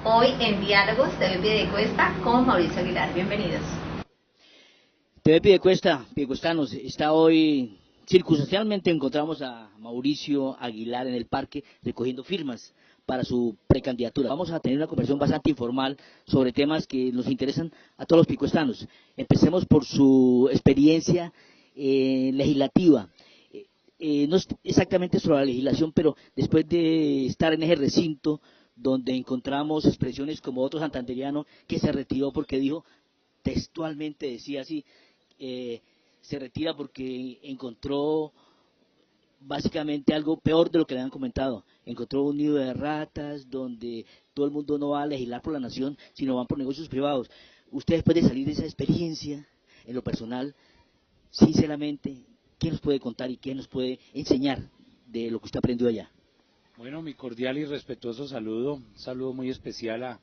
Hoy en Diálogos TV Piedecuesta con Mauricio Aguilar. Bienvenidos. TV Piedecuestanos, está hoy, circunstancialmente encontramos a Mauricio Aguilar en el parque recogiendo firmas para su precandidatura. Vamos a tener una conversación bastante informal sobre temas que nos interesan a todos los piedecuestanos. Empecemos por su experiencia legislativa. No es exactamente sobre la legislación, pero después de estar en ese recinto donde encontramos expresiones como otro santanderiano que se retiró porque dijo, textualmente decía así, se retira porque encontró básicamente algo peor de lo que le habían comentado. Encontró un nido de ratas donde todo el mundo no va a legislar por la nación, sino van por negocios privados. Usted, después de salir de esa experiencia, en lo personal, sinceramente, ¿qué nos puede contar y qué nos puede enseñar de lo que usted aprendió allá? Bueno, mi cordial y respetuoso saludo, un saludo muy especial a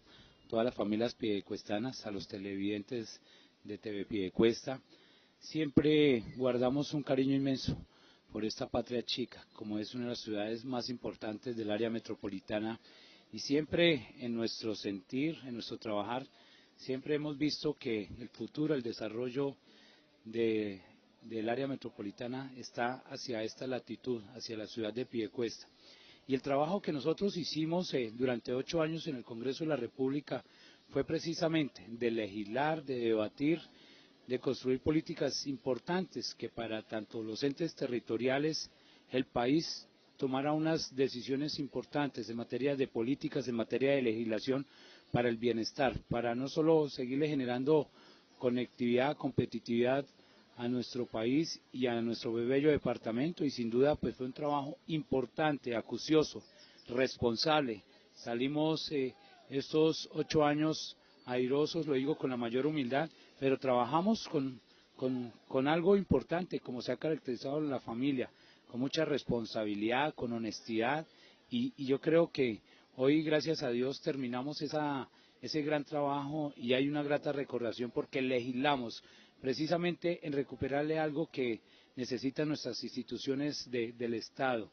todas las familias piedecuestanas, a los televidentes de TV Piedecuesta. Siempre guardamos un cariño inmenso por esta patria chica, como es una de las ciudades más importantes del área metropolitana, y siempre en nuestro sentir, en nuestro trabajar, siempre hemos visto que el futuro, el desarrollo del área metropolitana está hacia esta latitud, hacia la ciudad de Piedecuesta. Y el trabajo que nosotros hicimos durante 8 años en el Congreso de la República fue precisamente de legislar, de debatir, de construir políticas importantes que para tanto los entes territoriales, el país tomara unas decisiones importantes en materia de políticas, en materia de legislación para el bienestar, para no solo seguirle generando conectividad, competitividad a nuestro país y a nuestro bello departamento, y sin duda pues fue un trabajo importante, acucioso, responsable. Salimos estos 8 años airosos, lo digo con la mayor humildad, pero trabajamos con algo importante, como se ha caracterizado en la familia, con mucha responsabilidad, con honestidad, y yo creo que hoy, gracias a Dios, terminamos ese gran trabajo y hay una grata recordación porque legislamos precisamente en recuperarle algo que necesitan nuestras instituciones del Estado,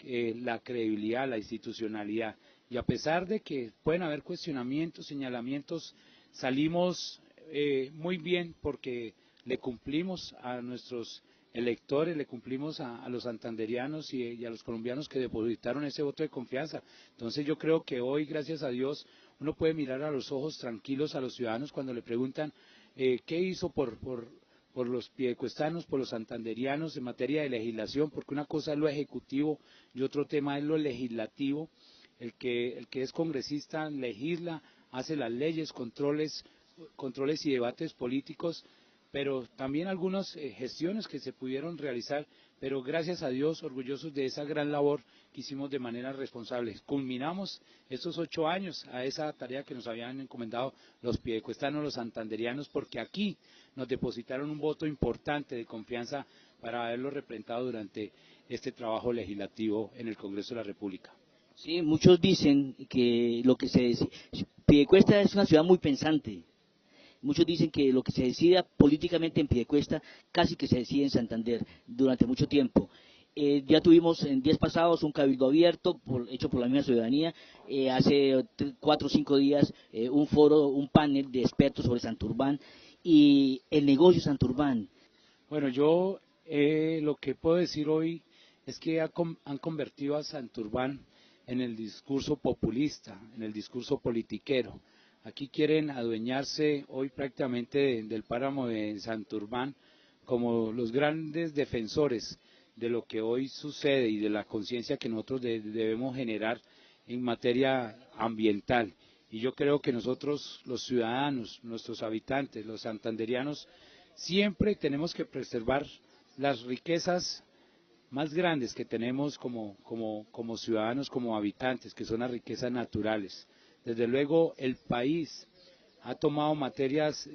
la credibilidad, la institucionalidad. Y a pesar de que pueden haber cuestionamientos, señalamientos, salimos muy bien porque le cumplimos a nuestros electores, le cumplimos a los santanderianos y a los colombianos que depositaron ese voto de confianza. Entonces yo creo que hoy, gracias a Dios, uno puede mirar a los ojos tranquilos a los ciudadanos cuando le preguntan qué hizo por los piedecuestanos, por los santanderianos en materia de legislación, porque una cosa es lo ejecutivo y otro tema es lo legislativo. El que es congresista legisla, hace las leyes, controles y debates políticos, pero también algunas gestiones que se pudieron realizar, pero gracias a Dios, orgullosos de esa gran labor que hicimos de manera responsable. Culminamos estos 8 años a esa tarea que nos habían encomendado los piedecuestanos, los santanderianos, porque aquí nos depositaron un voto importante de confianza para haberlo representado durante este trabajo legislativo en el Congreso de la República. Sí, muchos dicen que lo que Piedecuesta es una ciudad muy pensante. Muchos dicen que lo que se decida políticamente en Piedecuesta casi que se decide en Santander durante mucho tiempo. Ya tuvimos en días pasados un cabildo abierto hecho por la misma ciudadanía. Hace 4 o 5 días un foro, un panel de expertos sobre Santurbán y el negocio Santurbán. Bueno, yo lo que puedo decir hoy es que han convertido a Santurbán en el discurso populista, en el discurso politiquero. Aquí quieren adueñarse hoy prácticamente del páramo de Santurbán como los grandes defensores de lo que hoy sucede y de la conciencia que nosotros debemos generar en materia ambiental. Y yo creo que nosotros, los ciudadanos, nuestros habitantes, los santanderianos, siempre tenemos que preservar las riquezas más grandes que tenemos como ciudadanos, como habitantes, que son las riquezas naturales. Desde luego, el país ha tomado materias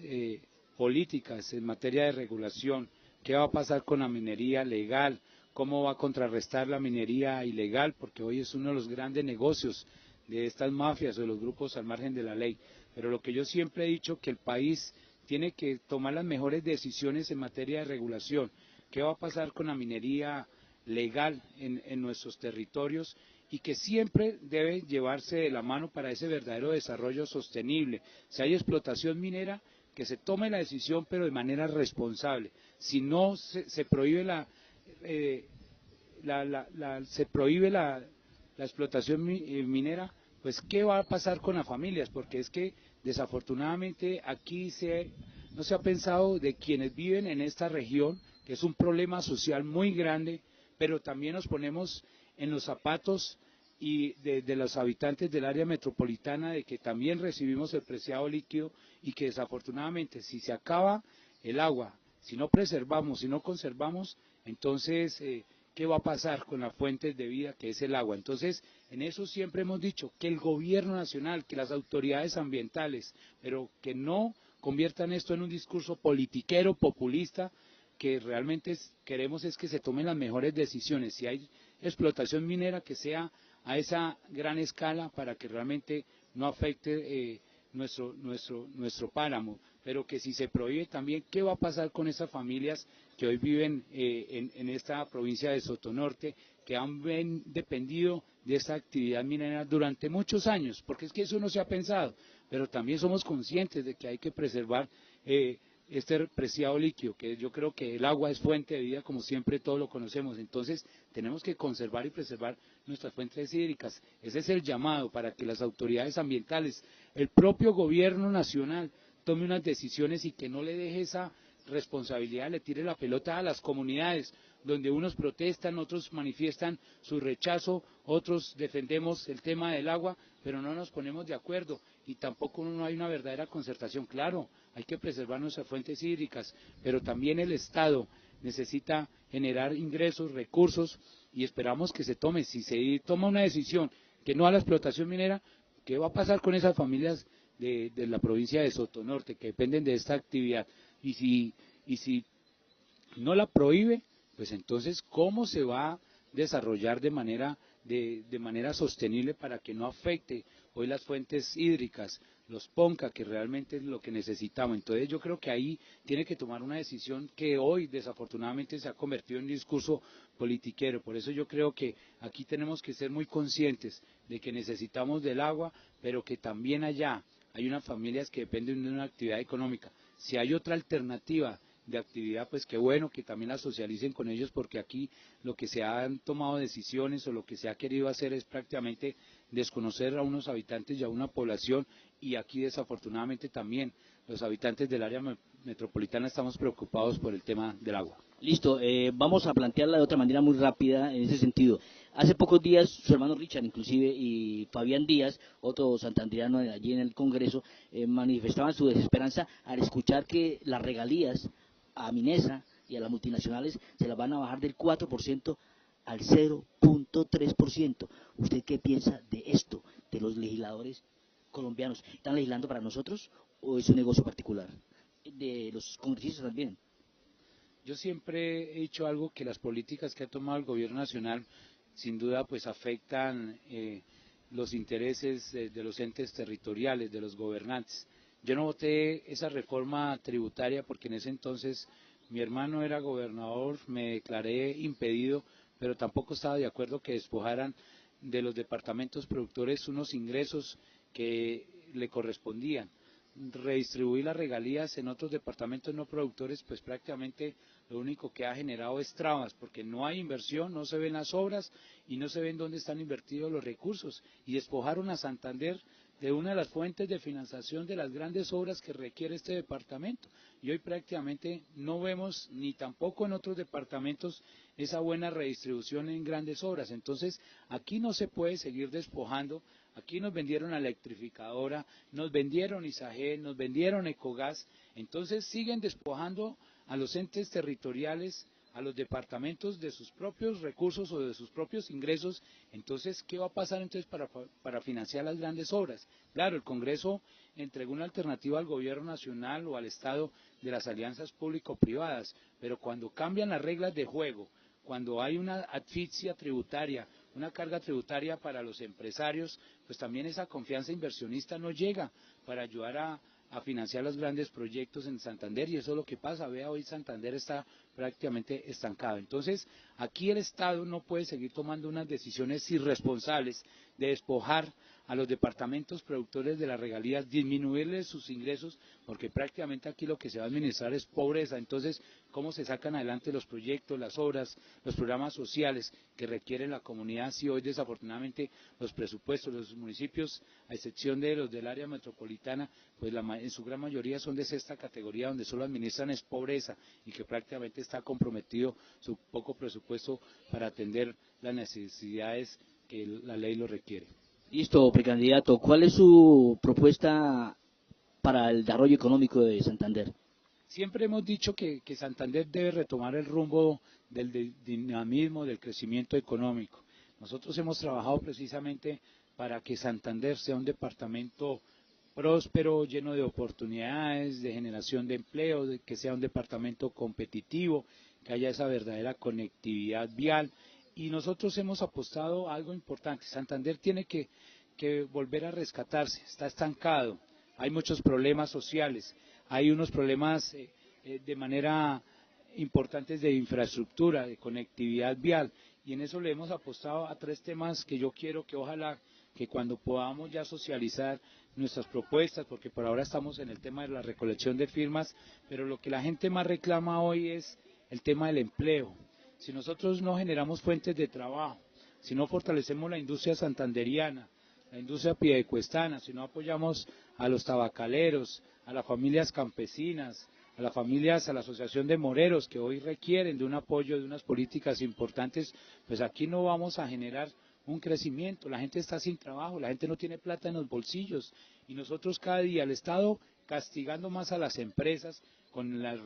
políticas en materia de regulación. ¿Qué va a pasar con la minería legal? ¿Cómo va a contrarrestar la minería ilegal? Porque hoy es uno de los grandes negocios de estas mafias o de los grupos al margen de la ley. Pero lo que yo siempre he dicho, que el país tiene que tomar las mejores decisiones en materia de regulación. ¿Qué va a pasar con la minería legal en nuestros territorios? y que siempre debe llevarse de la mano para ese verdadero desarrollo sostenible. Si hay explotación minera, que se tome la decisión, pero de manera responsable. Si no se prohíbe la explotación minera, pues ¿qué va a pasar con las familias? Porque es que desafortunadamente aquí no se ha pensado de quienes viven en esta región, que es un problema social muy grande, pero también nos ponemos en los zapatos y de los habitantes del área metropolitana, de que también recibimos el preciado líquido y que desafortunadamente si se acaba el agua, si no preservamos, si no conservamos, entonces ¿qué va a pasar con las fuentes de vida que es el agua? Entonces, en eso siempre hemos dicho que el gobierno nacional, que las autoridades ambientales, pero que no conviertan esto en un discurso politiquero, populista, que realmente queremos es que se tomen las mejores decisiones. Si hay explotación minera, que sea a esa gran escala para que realmente no afecte nuestro páramo, pero que si se prohíbe también, ¿qué va a pasar con esas familias que hoy viven en esta provincia de Sotonorte, que han dependido de esta actividad minera durante muchos años? Porque es que eso no se ha pensado, pero también somos conscientes de que hay que preservar este preciado líquido, que yo creo que el agua es fuente de vida, como siempre todos lo conocemos. Entonces tenemos que conservar y preservar nuestras fuentes hídricas. Ese es el llamado para que las autoridades ambientales, el propio gobierno nacional, tome unas decisiones y que no le deje esa responsabilidad, le tire la pelota a las comunidades, donde unos protestan, otros manifiestan su rechazo, otros defendemos el tema del agua, pero no nos ponemos de acuerdo y tampoco no hay una verdadera concertación. Claro, hay que preservar nuestras fuentes hídricas, pero también el Estado necesita generar ingresos, recursos, y esperamos que se tome. Si se toma una decisión que no a la explotación minera, ¿qué va a pasar con esas familias de la provincia de Sotonorte que dependen de esta actividad? Y si no la prohíbe, pues entonces ¿cómo se va a desarrollar de manera sostenible para que no afecte hoy las fuentes hídricas, los PONCA, que realmente es lo que necesitamos? Entonces yo creo que ahí tiene que tomar una decisión que hoy desafortunadamente se ha convertido en un discurso politiquero. Por eso yo creo que aquí tenemos que ser muy conscientes de que necesitamos del agua, pero que también allá hay unas familias que dependen de una actividad económica. Si hay otra alternativa de actividad, pues qué bueno que también la socialicen con ellos, porque aquí lo que se han tomado decisiones o lo que se ha querido hacer es prácticamente desconocer a unos habitantes y a una población, y aquí desafortunadamente también los habitantes del área metropolitana estamos preocupados por el tema del agua. Listo, vamos a plantearla de otra manera muy rápida en ese sentido. Hace pocos días su hermano Richard inclusive y Fabián Díaz, otro santandereano allí en el Congreso, manifestaban su desesperanza al escuchar que las regalías a Minesa y a las multinacionales se las van a bajar del 4% al 0.3%. ¿Usted qué piensa de esto, de los legisladores colombianos? ¿Están legislando para nosotros o es un negocio particular? De los congresistas también. Yo siempre he dicho algo, que las políticas que ha tomado el gobierno nacional sin duda pues afectan los intereses de los entes territoriales, de los gobernantes. Yo no voté esa reforma tributaria porque en ese entonces mi hermano era gobernador, me declaré impedido, pero tampoco estaba de acuerdo que despojaran de los departamentos productores unos ingresos que le correspondían. Redistribuir las regalías en otros departamentos no productores, pues prácticamente lo único que ha generado es trabas, porque no hay inversión, no se ven las obras y no se ven dónde están invertidos los recursos, y despojaron a Santander de una de las fuentes de financiación de las grandes obras que requiere este departamento, y hoy prácticamente no vemos ni tampoco en otros departamentos esa buena redistribución en grandes obras. Entonces aquí no se puede seguir despojando. Aquí nos vendieron a electrificadora, nos vendieron Isagel, nos vendieron Ecogas, entonces siguen despojando a los entes territoriales, a los departamentos de sus propios recursos o de sus propios ingresos. Entonces, ¿qué va a pasar entonces para financiar las grandes obras? Claro, el Congreso entregó una alternativa al gobierno nacional o al Estado de las alianzas público-privadas, pero cuando cambian las reglas de juego, cuando hay una asfixia tributaria, una carga tributaria para los empresarios, pues también esa confianza inversionista no llega para ayudar a financiar los grandes proyectos en Santander, y eso es lo que pasa. Vea, hoy Santander está prácticamente estancado. Entonces, aquí el Estado no puede seguir tomando unas decisiones irresponsables de despojar a los departamentos productores de las regalías, disminuirles sus ingresos, porque prácticamente aquí lo que se va a administrar es pobreza. Entonces, ¿cómo se sacan adelante los proyectos, las obras, los programas sociales que requiere la comunidad si hoy desafortunadamente los presupuestos, los municipios, a excepción de los del área metropolitana, pues en su gran mayoría son de sexta categoría, donde solo administran es pobreza y que prácticamente está comprometido su poco presupuesto para atender las necesidades que la ley lo requiere? Listo, precandidato. ¿Cuál es su propuesta para el desarrollo económico de Santander? Siempre hemos dicho que Santander debe retomar el rumbo del dinamismo, del crecimiento económico. Nosotros hemos trabajado precisamente para que Santander sea un departamento próspero, lleno de oportunidades, de generación de empleo, de que sea un departamento competitivo, que haya esa verdadera conectividad vial. Y nosotros hemos apostado a algo importante. Santander tiene que volver a rescatarse, está estancado, hay muchos problemas sociales, hay unos problemas de manera importantes de infraestructura, de conectividad vial, y en eso le hemos apostado a 3 temas que yo quiero que ojalá que cuando podamos ya socializar nuestras propuestas, porque por ahora estamos en el tema de la recolección de firmas, pero lo que la gente más reclama hoy es el tema del empleo. Si nosotros no generamos fuentes de trabajo, si no fortalecemos la industria santanderiana, la industria piedecuestana, si no apoyamos a los tabacaleros, a las familias campesinas, a las familias, a la asociación de moreros que hoy requieren de un apoyo, de unas políticas importantes, pues aquí no vamos a generar un crecimiento. La gente está sin trabajo, la gente no tiene plata en los bolsillos, y nosotros cada día, el Estado castigando más a las empresas con las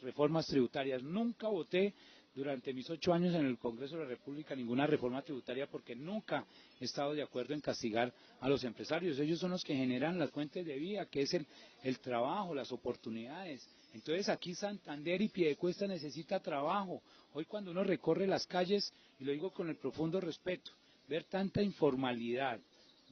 reformas tributarias. Nunca voté durante mis 8 años en el Congreso de la República ninguna reforma tributaria, porque nunca he estado de acuerdo en castigar a los empresarios. Ellos son los que generan las fuentes de vida, que es el trabajo, las oportunidades. Entonces aquí Santander y Piedecuesta necesita trabajo. Hoy cuando uno recorre las calles, y lo digo con el profundo respeto, ver tanta informalidad,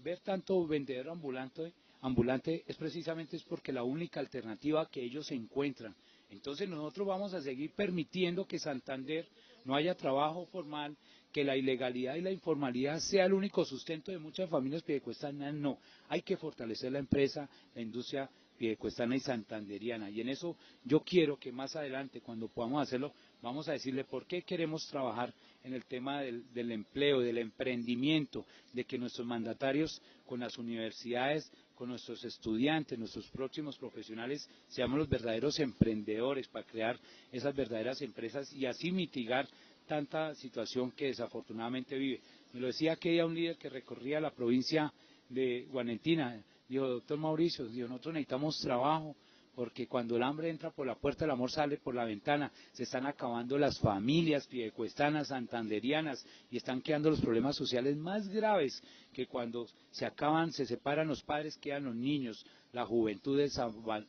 ver tanto vendedor ambulante es precisamente porque la única alternativa que ellos encuentran. Entonces nosotros vamos a seguir permitiendo que Santander no haya trabajo formal, que la ilegalidad y la informalidad sea el único sustento de muchas familias piedecuestanas. No, hay que fortalecer la empresa, la industria piedecuestana y santanderiana, y en eso yo quiero que más adelante, cuando podamos hacerlo, vamos a decirle por qué queremos trabajar en el tema del empleo, del emprendimiento, de que nuestros mandatarios con las universidades, con nuestros estudiantes, nuestros próximos profesionales, seamos los verdaderos emprendedores para crear esas verdaderas empresas y así mitigar tanta situación que desafortunadamente vive. Me lo decía aquella un líder que recorría la provincia de Guanentina, dijo: doctor Mauricio, dijo, nosotros necesitamos trabajo, porque cuando el hambre entra por la puerta, el amor sale por la ventana. Se están acabando las familias piedecuestanas, santanderianas, y están quedando los problemas sociales más graves, que cuando se acaban, se separan los padres, quedan los niños, la juventud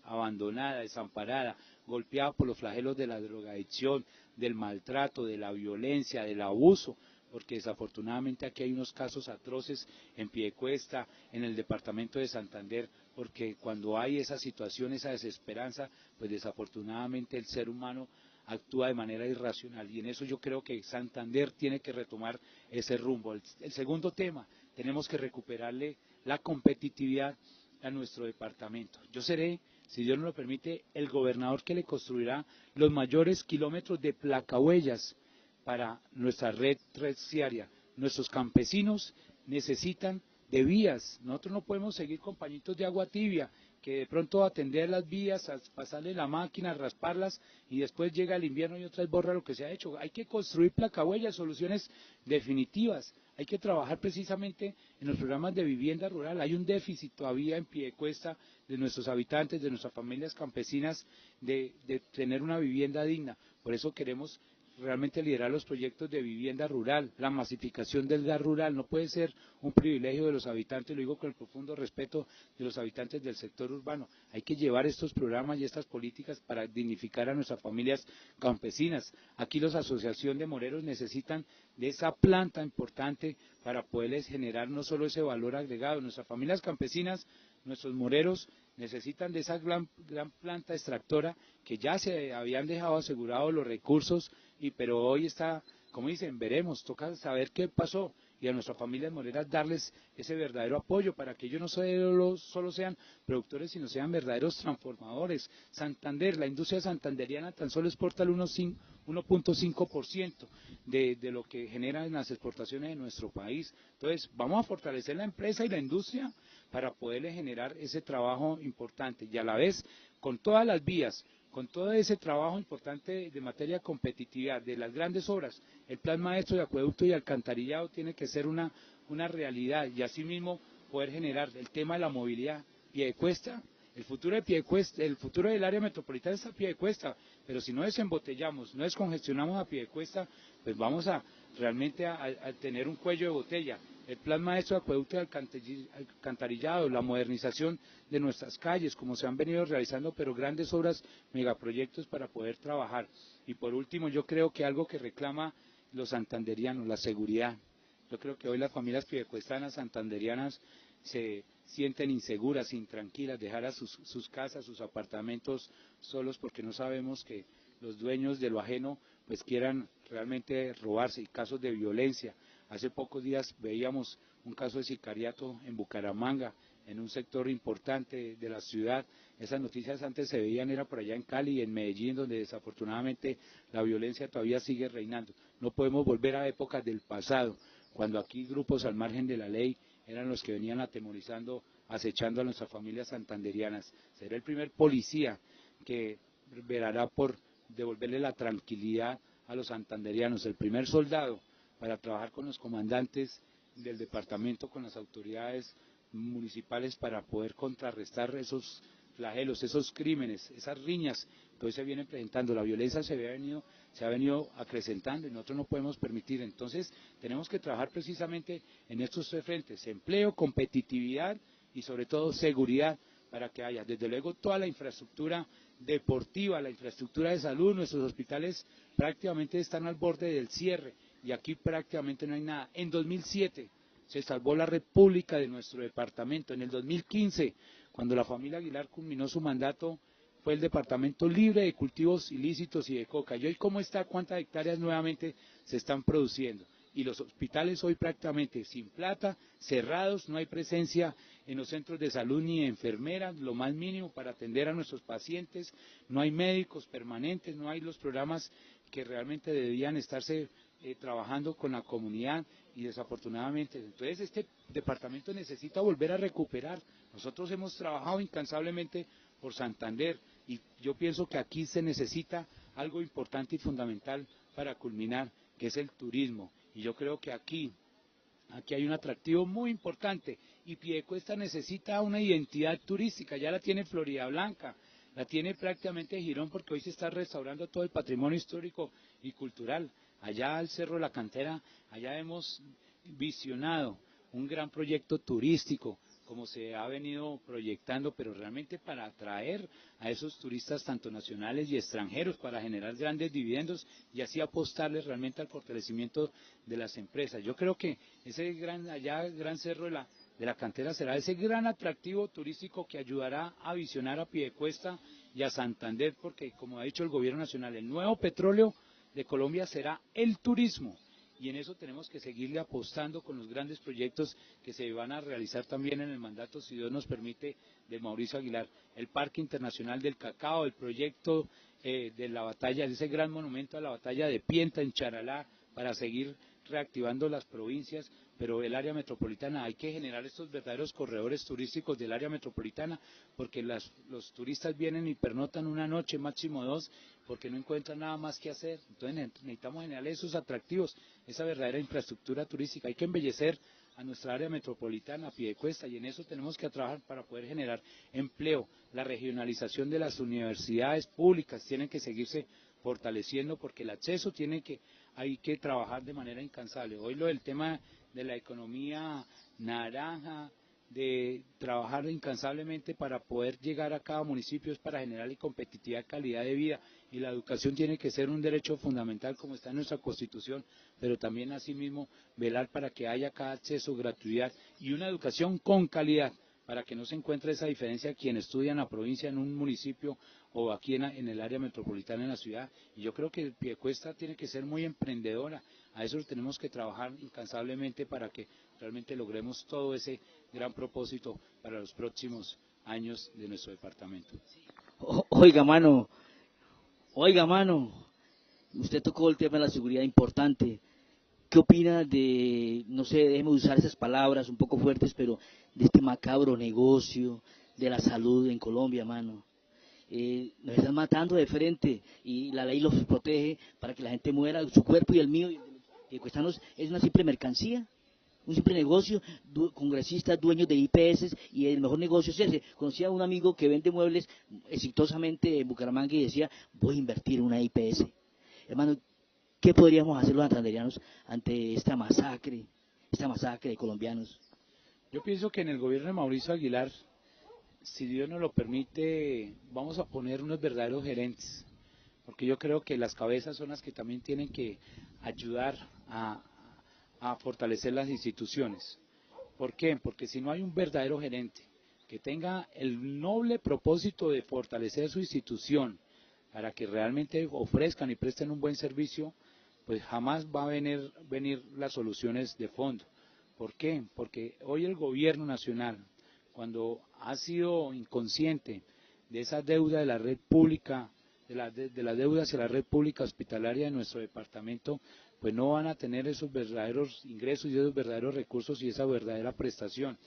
abandonada, desamparada, golpeada por los flagelos de la drogadicción, del maltrato, de la violencia, del abuso, porque desafortunadamente aquí hay unos casos atroces en Piedecuesta, en el departamento de Santander, porque cuando hay esa situación, esa desesperanza, pues desafortunadamente el ser humano actúa de manera irracional, y en eso yo creo que Santander tiene que retomar ese rumbo. El segundo tema, tenemos que recuperarle la competitividad a nuestro departamento. Yo seré, si Dios nos lo permite, el gobernador que le construirá los mayores kilómetros de placahuellas para nuestra red terciaria. Nuestros campesinos necesitan de vías. Nosotros no podemos seguir con pañitos de agua tibia, que de pronto atender las vías, a pasarle la máquina, a rasparlas, y después llega el invierno y otra vez borra lo que se ha hecho. Hay que construir placahuellas, soluciones definitivas. Hay que trabajar precisamente en los programas de vivienda rural. Hay un déficit todavía en Piedecuesta de nuestros habitantes, de nuestras familias campesinas, de tener una vivienda digna. Por eso queremos realmente liderar los proyectos de vivienda rural, la masificación del gas rural. No puede ser un privilegio de los habitantes, lo digo con el profundo respeto de los habitantes del sector urbano. Hay que llevar estos programas y estas políticas para dignificar a nuestras familias campesinas. Aquí las asociaciones de moreros necesitan de esa planta importante para poderles generar no solo ese valor agregado. Nuestras familias campesinas, nuestros moreros, necesitan de esa gran planta extractora que ya se habían dejado asegurados los recursos, pero hoy está, como dicen, veremos, toca saber qué pasó y a nuestras familias moreras darles ese verdadero apoyo para que ellos no solo sean productores, sino sean verdaderos transformadores. Santander, la industria santanderiana tan solo exporta el 1.5% de lo que generan las exportaciones de nuestro país. Entonces, vamos a fortalecer la empresa y la industria para poderle generar ese trabajo importante y a la vez con todas las vías, con todo ese trabajo importante de materia de competitividad, de las grandes obras, el plan maestro de acueducto y alcantarillado tiene que ser una realidad y asimismo poder generar el tema de la movilidad. Piedecuesta, el futuro de Piedecuesta, el futuro del área metropolitana está a Piedecuesta, pero si no desembotellamos, no descongestionamos a Piedecuesta, pues vamos a realmente a tener un cuello de botella. El plan maestro de acueducto y alcantarillado, la modernización de nuestras calles, como se han venido realizando, pero grandes obras, megaproyectos para poder trabajar. Y por último, yo creo que algo que reclama los santanderianos, la seguridad. Yo creo que hoy las familias piedecuestanas santanderianas se sienten inseguras, intranquilas, dejar a sus casas, sus apartamentos solos porque no sabemos que los dueños de lo ajeno pues quieran realmente robarse, y casos de violencia. Hace pocos días veíamos un caso de sicariato en Bucaramanga, en un sector importante de la ciudad. Esas noticias antes se veían, era por allá en Cali y en Medellín, donde desafortunadamente la violencia todavía sigue reinando. No podemos volver a épocas del pasado, cuando aquí grupos al margen de la ley eran los que venían atemorizando, acechando a nuestras familias santanderianas. Será el primer policía que velará por devolverle la tranquilidad a los santanderianos, el primer soldado para trabajar con los comandantes del departamento, con las autoridades municipales para poder contrarrestar esos flagelos, esos crímenes, esas riñas que hoy se vienen presentando. La violencia se ha venido acrecentando y nosotros no podemos permitir. Entonces tenemos que trabajar precisamente en estos tres frentes: empleo, competitividad y sobre todo seguridad, para que haya desde luego toda la infraestructura deportiva, la infraestructura de salud. Nuestros hospitales prácticamente están al borde del cierre y aquí prácticamente no hay nada. En 2007 se salvó la república de nuestro departamento. En el 2015, cuando la familia Aguilar culminó su mandato, fue el departamento libre de cultivos ilícitos y de coca. ¿Y hoy cómo está? ¿Cuántas hectáreas nuevamente se están produciendo? Y los hospitales hoy prácticamente sin plata, cerrados, no hay presencia en los centros de salud ni de enfermeras, lo más mínimo para atender a nuestros pacientes, no hay médicos permanentes, no hay los programas que realmente debían estarse trabajando con la comunidad, y desafortunadamente, entonces este departamento necesita volver a recuperar. Nosotros hemos trabajado incansablemente por Santander y yo pienso que aquí se necesita algo importante y fundamental para culminar, que es el turismo. Y yo creo que aquí hay un atractivo muy importante y Piedecuesta necesita una identidad turística. Ya la tiene Florida Blanca, la tiene prácticamente Girón, porque hoy se está restaurando todo el patrimonio histórico y cultural. Allá al Cerro de la Cantera, allá hemos visionado un gran proyecto turístico, como se ha venido proyectando, pero realmente para atraer a esos turistas tanto nacionales y extranjeros, para generar grandes dividendos y así apostarles realmente al fortalecimiento de las empresas. Yo creo que ese gran Cerro de la Cantera será ese gran atractivo turístico que ayudará a visionar a Piedecuesta y a Santander, porque como ha dicho el gobierno nacional, el nuevo petróleo de Colombia será el turismo. Y en eso tenemos que seguirle apostando con los grandes proyectos que se van a realizar también en el mandato, si Dios nos permite, de Mauricio Aguilar. El Parque Internacional del Cacao, el proyecto de la batalla, ese gran monumento a la batalla de Pienta en Charalá, para seguir reactivando las provincias, pero el área metropolitana, hay que generar estos verdaderos corredores turísticos del área metropolitana, porque los turistas vienen y pernotan una noche, máximo dos, porque no encuentran nada más que hacer. Entonces necesitamos generar esos atractivos, esa verdadera infraestructura turística. Hay que embellecer a nuestra área metropolitana, a Piedecuesta, y en eso tenemos que trabajar para poder generar empleo. La regionalización de las universidades públicas tienen que seguirse fortaleciendo, porque el acceso hay que trabajar de manera incansable. Hoy lo del tema de la economía naranja, de trabajar incansablemente para poder llegar a cada municipio es para generar competitividad, calidad de vida, y la educación tiene que ser un derecho fundamental como está en nuestra Constitución, pero también asimismo velar para que haya cada acceso, gratuidad y una educación con calidad, para que no se encuentre esa diferencia quien estudia en la provincia, en un municipio o aquí en el área metropolitana, en la ciudad. Y yo creo que Piedecuesta tiene que ser muy emprendedora, a eso tenemos que trabajar incansablemente para que realmente logremos todo ese gran propósito para los próximos años de nuestro departamento. Oiga, mano, usted tocó el tema de la seguridad importante. ¿Qué opina de, no sé, déjeme usar esas palabras un poco fuertes, pero de este macabro negocio de la salud en Colombia, mano? Nos están matando de frente y la ley los protege para que la gente muera, su cuerpo y el mío, y Cuestanos es una simple mercancía, un simple negocio, congresistas, dueños de IPS, y el mejor negocio es ese. Conocí a un amigo que vende muebles exitosamente en Bucaramanga y decía, voy a invertir en una IPS. Hermano, ¿qué podríamos hacer los santanderianos ante esta masacre de colombianos? Yo pienso que en el gobierno de Mauricio Aguilar, si Dios nos lo permite, vamos a poner unos verdaderos gerentes, porque yo creo que las cabezas son las que también tienen que ayudar a fortalecer las instituciones. ¿Por qué? Porque si no hay un verdadero gerente que tenga el noble propósito de fortalecer su institución para que realmente ofrezcan y presten un buen servicio, pues jamás va a venir las soluciones de fondo. ¿Por qué? Porque hoy el gobierno nacional, cuando ha sido inconsciente de esa deuda de la red pública, de la deuda hacia la red pública hospitalaria de nuestro departamento, pues no van a tener esos verdaderos ingresos y esos verdaderos recursos y esa verdadera prestación.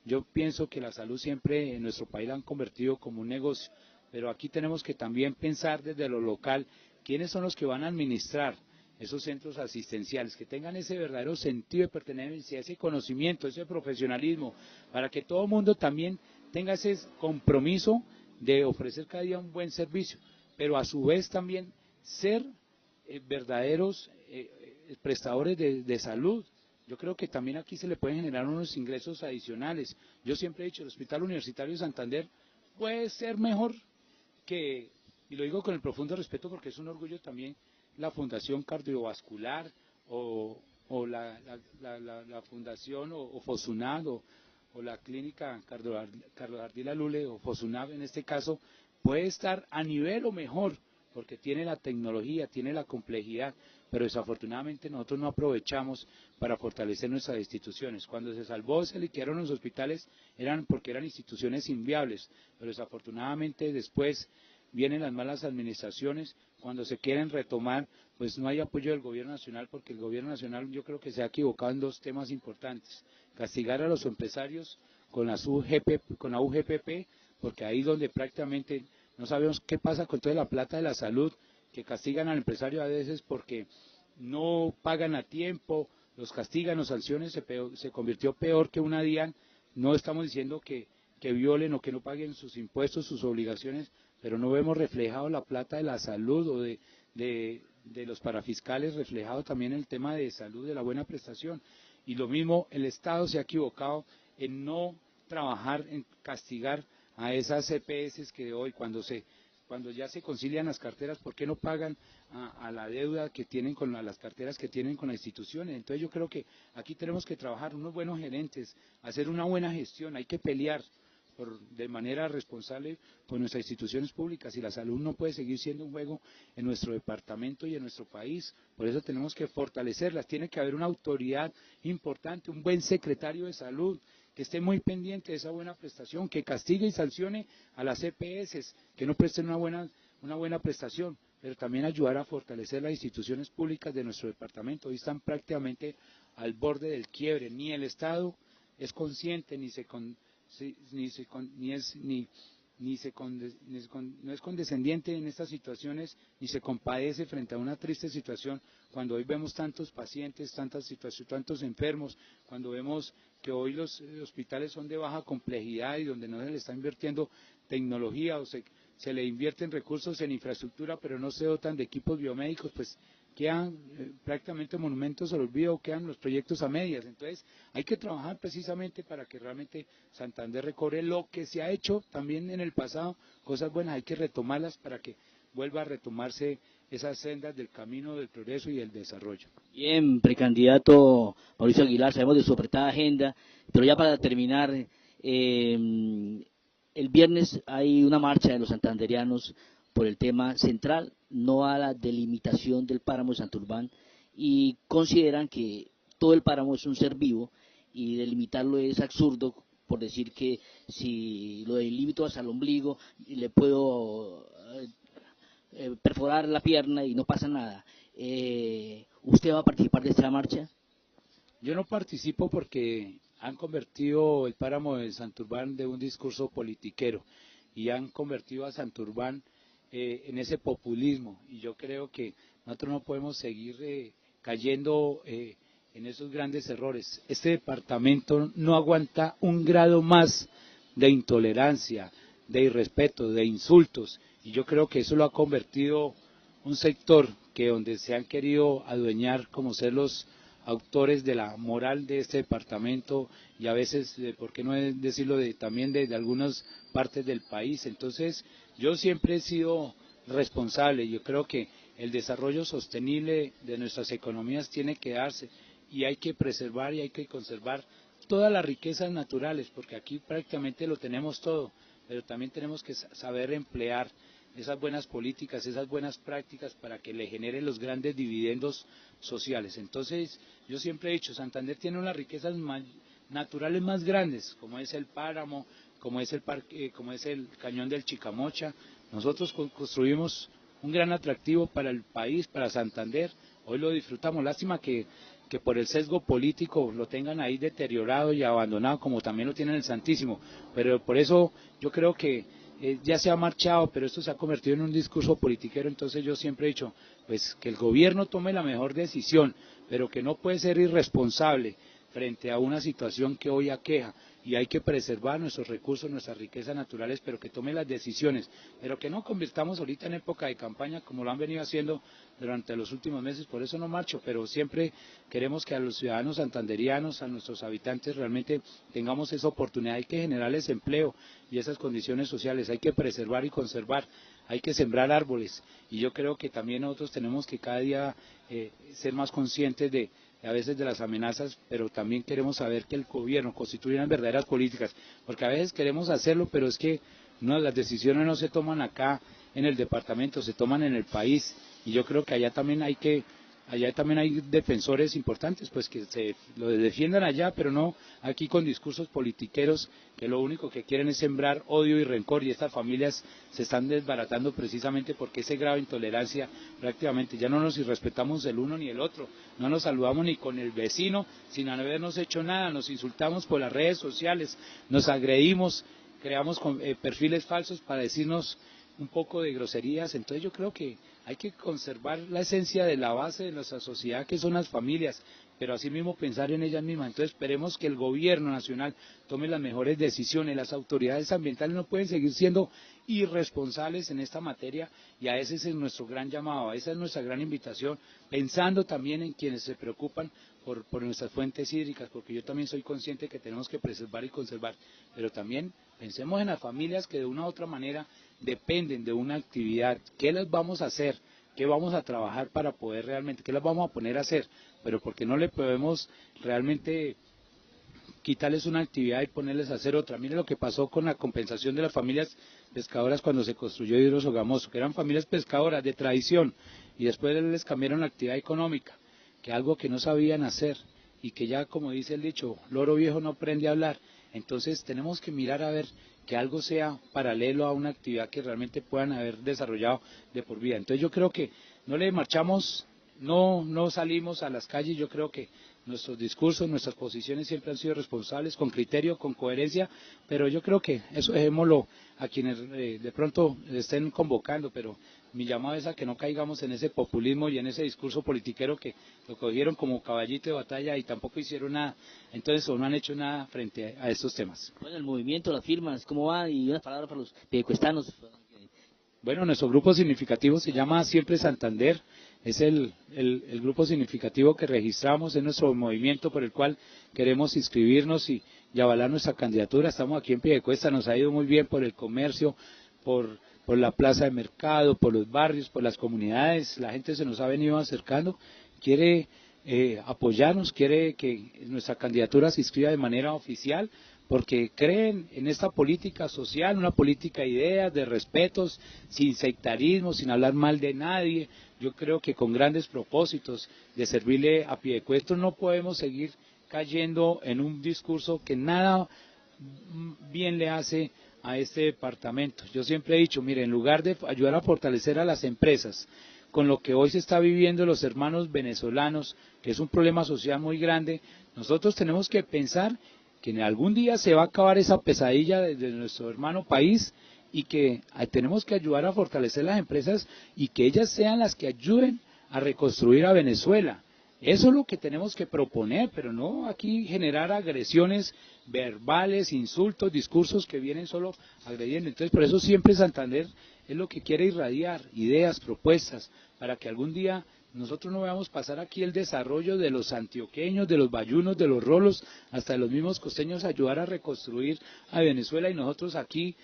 Yo pienso que la salud siempre en nuestro país la han convertido como un negocio, pero aquí tenemos que también pensar desde lo local quiénes son los que van a administrar esos centros asistenciales, que tengan ese verdadero sentido de pertenencia, ese conocimiento, ese profesionalismo, para que todo el mundo también tenga ese compromiso de ofrecer cada día un buen servicio, pero a su vez también ser verdaderos prestadores de salud. Yo creo que también aquí se le pueden generar unos ingresos adicionales. Yo siempre he dicho, el Hospital Universitario de Santander puede ser mejor y lo digo con el profundo respeto porque es un orgullo también, la Fundación Cardiovascular o la Fundación o FOSUNAD o la Clínica Cardiovascular Lule o FOSUNAD en este caso, puede estar a nivel o mejor porque tiene la tecnología, tiene la complejidad, pero desafortunadamente nosotros no aprovechamos para fortalecer nuestras instituciones. Cuando se liquidaron los hospitales eran porque eran instituciones inviables, pero desafortunadamente después vienen las malas administraciones, cuando se quieren retomar, pues no hay apoyo del gobierno nacional, porque el gobierno nacional yo creo que se ha equivocado en dos temas importantes: castigar a los empresarios con la UGPP, porque ahí donde prácticamente no sabemos qué pasa con toda la plata de la salud, que castigan al empresario a veces porque no pagan a tiempo, los castigan, los sanciones, se convirtió peor que una DIAN. No estamos diciendo que violen o que no paguen sus impuestos, sus obligaciones, pero no vemos reflejado la plata de la salud o de los parafiscales, reflejado también el tema de salud, de la buena prestación. Y lo mismo, el Estado se ha equivocado en no trabajar, en castigar a esas EPS que hoy, cuando ya se concilian las carteras, ¿por qué no pagan a la deuda que tienen las carteras que tienen con las instituciones? Entonces yo creo que aquí tenemos que trabajar unos buenos gerentes, hacer una buena gestión, hay que pelear de manera responsable por nuestras instituciones públicas, y la salud no puede seguir siendo un juego en nuestro departamento y en nuestro país. Por eso tenemos que fortalecerlas, tiene que haber una autoridad importante, un buen secretario de salud que esté muy pendiente de esa buena prestación, que castigue y sancione a las EPS que no presten una buena prestación, pero también ayudar a fortalecer las instituciones públicas de nuestro departamento. Hoy están prácticamente al borde del quiebre, ni el Estado es consciente, no es condescendiente en estas situaciones, ni se compadece frente a una triste situación, cuando hoy vemos tantos pacientes, tantos enfermos, cuando vemos que hoy los hospitales son de baja complejidad y donde no se le está invirtiendo tecnología, o se le invierten recursos en infraestructura, pero no se dotan de equipos biomédicos, pues quedan prácticamente monumentos al olvido, quedan los proyectos a medias. Entonces hay que trabajar precisamente para que realmente Santander recobre lo que se ha hecho también en el pasado, cosas buenas, hay que retomarlas para que vuelva a retomarse esas sendas del camino del progreso y del desarrollo. Bien, precandidato Mauricio Aguilar, sabemos de su apretada agenda, pero ya para terminar, el viernes hay una marcha de los santanderianos por el tema central, no a la delimitación del páramo de Santurbán, y consideran que todo el páramo es un ser vivo y delimitarlo es absurdo, por decir que si lo delimito hasta el ombligo le puedo perforar la pierna y no pasa nada. ¿Usted va a participar de esta marcha? Yo no participo porque han convertido el páramo de Santurbán de un discurso politiquero y han convertido a Santurbán en ese populismo, y yo creo que nosotros no podemos seguir cayendo en esos grandes errores. Este departamento no aguanta un grado más de intolerancia, de irrespeto, de insultos, y yo creo que eso lo ha convertido un sector que donde se han querido adueñar como ser los autores de la moral de este departamento, y a veces, por qué no decirlo, también de algunas partes del país. Entonces yo siempre he sido responsable, yo creo que el desarrollo sostenible de nuestras economías tiene que darse, y hay que preservar y hay que conservar todas las riquezas naturales, porque aquí prácticamente lo tenemos todo, pero también tenemos que saber emplear esas buenas políticas, esas buenas prácticas para que le generen los grandes dividendos sociales. Entonces yo siempre he dicho, Santander tiene unas riquezas naturales más grandes, como es el páramo, como es el parque, como es el cañón del Chicamocha. Nosotros construimos un gran atractivo para el país, para Santander. Hoy lo disfrutamos. Lástima que por el sesgo político lo tengan ahí deteriorado y abandonado, como también lo tienen el Santísimo. Pero por eso yo creo que ya se ha marchado, pero esto se ha convertido en un discurso politiquero. Entonces yo siempre he dicho, pues que el gobierno tome la mejor decisión, pero que no puede ser irresponsable frente a una situación que hoy aqueja, y hay que preservar nuestros recursos, nuestras riquezas naturales, pero que tome las decisiones, pero que no convirtamos ahorita en época de campaña como lo han venido haciendo durante los últimos meses. Por eso no marcho, pero siempre queremos que a los ciudadanos santanderianos, a nuestros habitantes, realmente tengamos esa oportunidad. Hay que generarles empleo y esas condiciones sociales, hay que preservar y conservar, hay que sembrar árboles, y yo creo que también nosotros tenemos que cada día ser más conscientes a veces de las amenazas, pero también queremos saber que el gobierno constituye unas verdaderas políticas, porque a veces queremos hacerlo, pero es que no, las decisiones no se toman acá en el departamento, se toman en el país, y yo creo que allá también hay defensores importantes, pues que lo defiendan allá, pero no aquí con discursos politiqueros que lo único que quieren es sembrar odio y rencor, y estas familias se están desbaratando precisamente porque ese grado de intolerancia prácticamente ya no nos irrespetamos el uno ni el otro, no nos saludamos ni con el vecino sin habernos hecho nada, nos insultamos por las redes sociales, nos agredimos, creamos perfiles falsos para decirnos un poco de groserías. Entonces yo creo que hay que conservar la esencia de la base de nuestra sociedad, que son las familias, pero asimismo pensar en ellas mismas. Entonces esperemos que el gobierno nacional tome las mejores decisiones. Las autoridades ambientales no pueden seguir siendo irresponsables en esta materia, y a ese es nuestro gran llamado, esa es nuestra gran invitación, pensando también en quienes se preocupan por nuestras fuentes hídricas, porque yo también soy consciente que tenemos que preservar y conservar, pero también pensemos en las familias que de una u otra manera dependen de una actividad. ¿Qué les vamos a hacer? ¿Qué vamos a trabajar para poder realmente, qué les vamos a poner a hacer? Pero porque no le podemos realmente quitarles una actividad y ponerles a hacer otra. Mire lo que pasó con la compensación de las familias pescadoras cuando se construyó Hidrosogamoso, que eran familias pescadoras de tradición, y después les cambiaron la actividad económica, que algo que no sabían hacer, y que ya, como dice el dicho, loro viejo no aprende a hablar. Entonces tenemos que mirar a ver que algo sea paralelo a una actividad que realmente puedan haber desarrollado de por vida. Entonces yo creo que no le marchamos, no salimos a las calles. Yo creo que nuestros discursos, nuestras posiciones siempre han sido responsables, con criterio, con coherencia, pero yo creo que eso dejémoslo a quienes de pronto estén convocando, pero mi llamado es a que no caigamos en ese populismo y en ese discurso politiquero que lo cogieron como caballito de batalla y tampoco hicieron nada, entonces o no han hecho nada frente a estos temas. Bueno, el movimiento, las firmas, ¿cómo va? Y unas palabras para los piedecuestanos Bueno, nuestro grupo significativo se llama Siempre Santander, es el grupo significativo que registramos, es nuestro movimiento por el cual queremos inscribirnos y avalar nuestra candidatura. Estamos aquí en Piedecuesta, nos ha ido muy bien por el comercio, por la plaza de mercado, por los barrios, por las comunidades, la gente se nos ha venido acercando, quiere apoyarnos, quiere que nuestra candidatura se inscriba de manera oficial, porque creen en esta política social, una política de ideas, de respetos, sin sectarismo, sin hablar mal de nadie. Yo creo que con grandes propósitos de servirle a Piedecuesta no podemos seguir cayendo en un discurso que nada bien le hace a este departamento. Yo siempre he dicho, mire, en lugar de ayudar a fortalecer a las empresas, con lo que hoy se está viviendo los hermanos venezolanos, que es un problema social muy grande, nosotros tenemos que pensar que en algún día se va a acabar esa pesadilla de nuestro hermano país y que tenemos que ayudar a fortalecer las empresas y que ellas sean las que ayuden a reconstruir a Venezuela. Eso es lo que tenemos que proponer, pero no aquí generar agresiones verbales, insultos, discursos que vienen solo agrediendo. Entonces, por eso siempre Santander es lo que quiere irradiar, ideas, propuestas, para que algún día nosotros no veamos pasar aquí el desarrollo de los antioqueños, de los bayunos, de los rolos, hasta de los mismos costeños, ayudar a reconstruir a Venezuela y nosotros aquí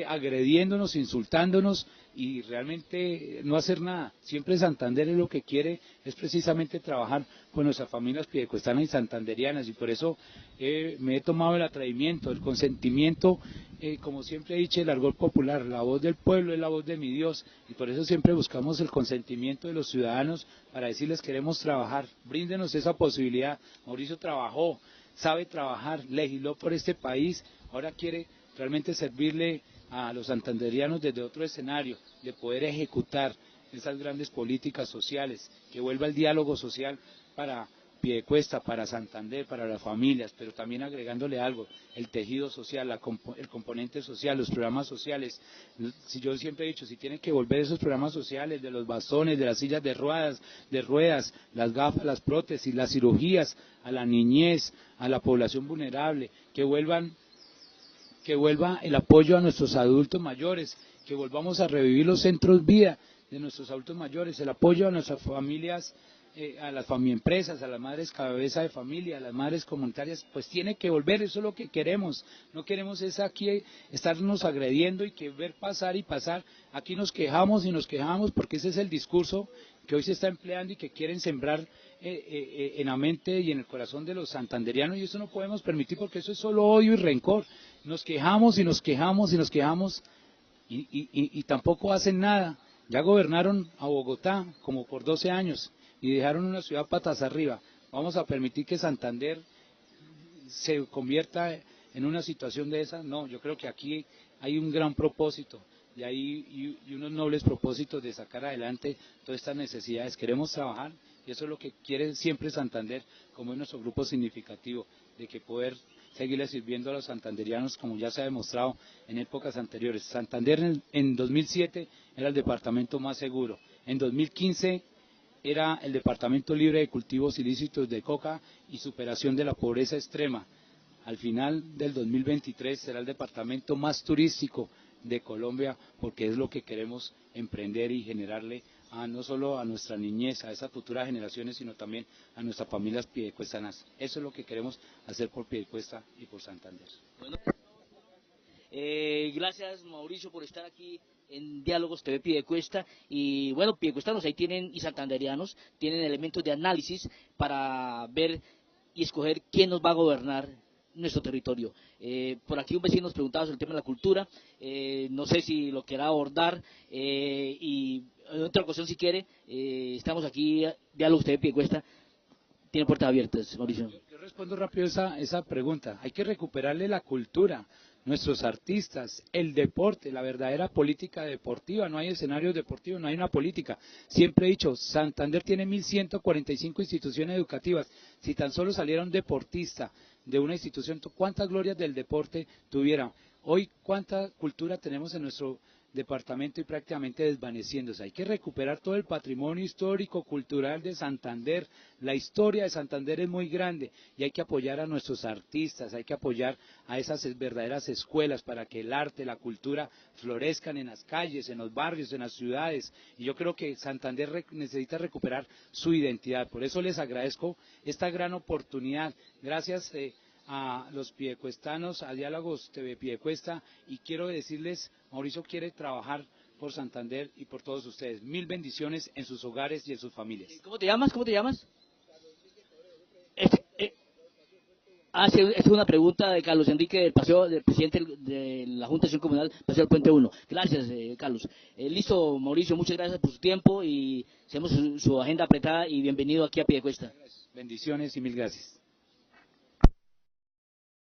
agrediéndonos, insultándonos y realmente no hacer nada. Siempre Santander es lo que quiere, es precisamente trabajar con nuestras familias piedecuestanas y santanderianas, y por eso me he tomado el atrevimiento, el consentimiento, como siempre he dicho, el argot popular, la voz del pueblo es la voz de mi Dios, y por eso siempre buscamos el consentimiento de los ciudadanos para decirles queremos trabajar, bríndenos esa posibilidad. Mauricio trabajó, sabe trabajar, legisló por este país, ahora quiere realmente servirle a los santanderianos desde otro escenario, de poder ejecutar esas grandes políticas sociales, que vuelva el diálogo social para Piedecuesta, para Santander, para las familias, pero también agregándole algo, el tejido social, el componente social, los programas sociales. Si yo siempre he dicho, si tienen que volver esos programas sociales de los bastones, de las sillas de ruedas, las gafas, las prótesis, las cirugías, a la niñez, a la población vulnerable, que vuelva el apoyo a nuestros adultos mayores, que volvamos a revivir los centros vida de nuestros adultos mayores, el apoyo a nuestras familias, a las empresas, a las madres cabeza de familia, a las madres comunitarias, pues tiene que volver, eso es lo que queremos. No queremos es aquí estarnos agrediendo y que ver pasar y pasar. Aquí nos quejamos y nos quejamos porque ese es el discurso que hoy se está empleando y que quieren sembrar en la mente y en el corazón de los santanderianos, y eso no podemos permitir porque eso es solo odio y rencor. Nos quejamos y nos quejamos y nos quejamos y tampoco hacen nada. Ya gobernaron a Bogotá como por 12 años y dejaron una ciudad patas arriba. ¿Vamos a permitir que Santander se convierta en una situación de esa? No, yo creo que aquí hay un gran propósito y unos nobles propósitos de sacar adelante todas estas necesidades. Queremos trabajar y eso es lo que quiere siempre Santander, como es nuestro grupo significativo, de que poder seguirle sirviendo a los santanderianos como ya se ha demostrado en épocas anteriores. Santander en 2007 era el departamento más seguro, en 2015 era el departamento libre de cultivos ilícitos de coca y superación de la pobreza extrema. Al final del 2023 será el departamento más turístico de Colombia, porque es lo que queremos emprender y generarle no solo a nuestra niñez, a esas futuras generaciones, sino también a nuestras familias piedecuestanas. Eso es lo que queremos hacer por Piedecuesta y por Santander. Bueno, gracias Mauricio por estar aquí en Diálogos TV Piedecuesta. Y bueno, piedecuestanos ahí tienen y santanderianos tienen elementos de análisis para ver y escoger quién nos va a gobernar nuestro territorio. Por aquí un vecino nos preguntaba sobre el tema de la cultura, no sé si lo querrá abordar, y en otra ocasión si quiere, estamos aquí, Diálogos TV Piedecuesta, tiene puertas abiertas, Mauricio. Yo respondo rápido esa pregunta. Hay que recuperarle la cultura, nuestros artistas, el deporte, la verdadera política deportiva. No hay escenarios deportivos, no hay una política. Siempre he dicho, Santander tiene 1.145 instituciones educativas. Si tan solo saliera un deportista de una institución, ¿cuántas glorias del deporte tuvieran? Hoy, ¿cuánta cultura tenemos en departamento y prácticamente desvaneciéndose. Hay que recuperar todo el patrimonio histórico, cultural de Santander. La historia de Santander es muy grande y hay que apoyar a nuestros artistas, hay que apoyar a esas verdaderas escuelas para que el arte, la cultura florezcan en las calles, en los barrios, en las ciudades. Y yo creo que Santander necesita recuperar su identidad. Por eso les agradezco esta gran oportunidad. Gracias a los piedecuestanos, a Diálogos TV Piedecuesta, y quiero decirles, Mauricio quiere trabajar por Santander y por todos ustedes. Mil bendiciones en sus hogares y en sus familias. ¿Cómo te llamas? ¿Cómo te llamas? Sí, es una pregunta de Carlos Enrique, del presidente de la Junta de Acción Comunal, Paseo del Puente 1. Gracias, Carlos. Listo, Mauricio, muchas gracias por su tiempo y hacemos su agenda apretada y bienvenido aquí a Piedecuesta. Bendiciones y mil gracias.